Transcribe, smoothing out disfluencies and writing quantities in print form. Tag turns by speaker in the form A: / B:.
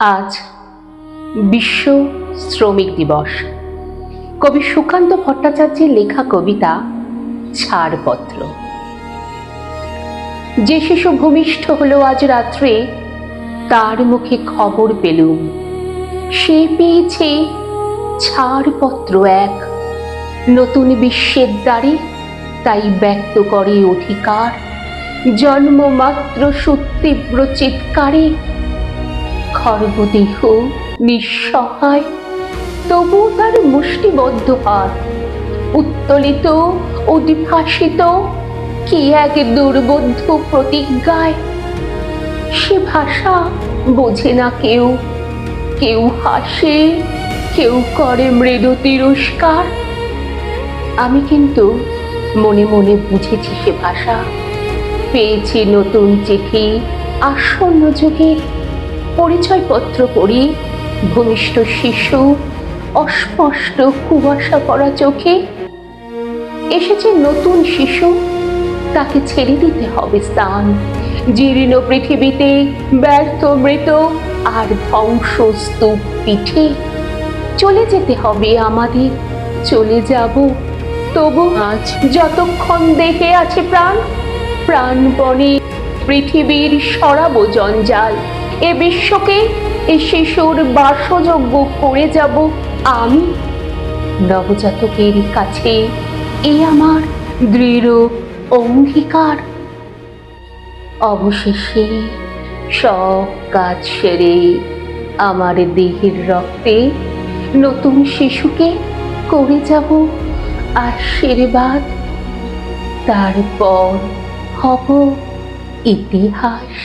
A: আজ বিশ্ব শ্রমিক দিবস। কবি সুকান্ত ভট্টাচার্যের লেখা কবিতা ছাড়পত্র। যে শিশু ভূমিষ্ঠ হলো আজ রাত্রে, তার মুখে খবর পেলুম সে পেয়েছে ছাড়পত্র এক। নতুন বিশ্বের দ্বারে তাই ব্যক্ত করে অধিকার, জন্মমাত্র সুতীব্র চিৎকারে। খর্বদেহ নিঃসহায়, তবু তার মুষ্টিবদ্ধ হাত উত্তোলিত উদ্ভাসিত কি এক দুর্বোধ্য প্রতিজ্ঞায়। সে ভাষা বোঝে না কেউ, কেউ হাসে, কেউ করে মৃদু তিরস্কার। আমি কিন্তু মনে মনে বুঝেছি সে ভাষা, পেয়েছি নতুন চিঠি আসন্ন যুগের। পরিচয়পত্র পড়ি ভূমিষ্ঠ শিশু অস্পষ্ট কুয়াশা পড়া চোখে। এসেছে নতুন শিশু, তাকে ছেড়ে দিতে হবে স্থান জীর্ণ পৃথিবীতে, ব্যর্থ মৃত আর ধ্বংসস্তূপ পিঠে। চলে যেতে হবে আমাদের, চলে যাব তবু আজ যতক্ষণ দেহে আছে প্রাণ। প্রাণপণে পৃথিবীর সরাবো জঞ্জাল, এ বিশ্বকে এ শিশুর বাসযোগ্য করে যাব আমি। নবজাতকের কাছে এ আমার দৃঢ় অঙ্গীকার। অবশেষে সব কাজ সেরে আমার দেহের রক্তে নতুন শিশুকে করে যাব আশীর্বাদ। তারপর হব ইতিহাস।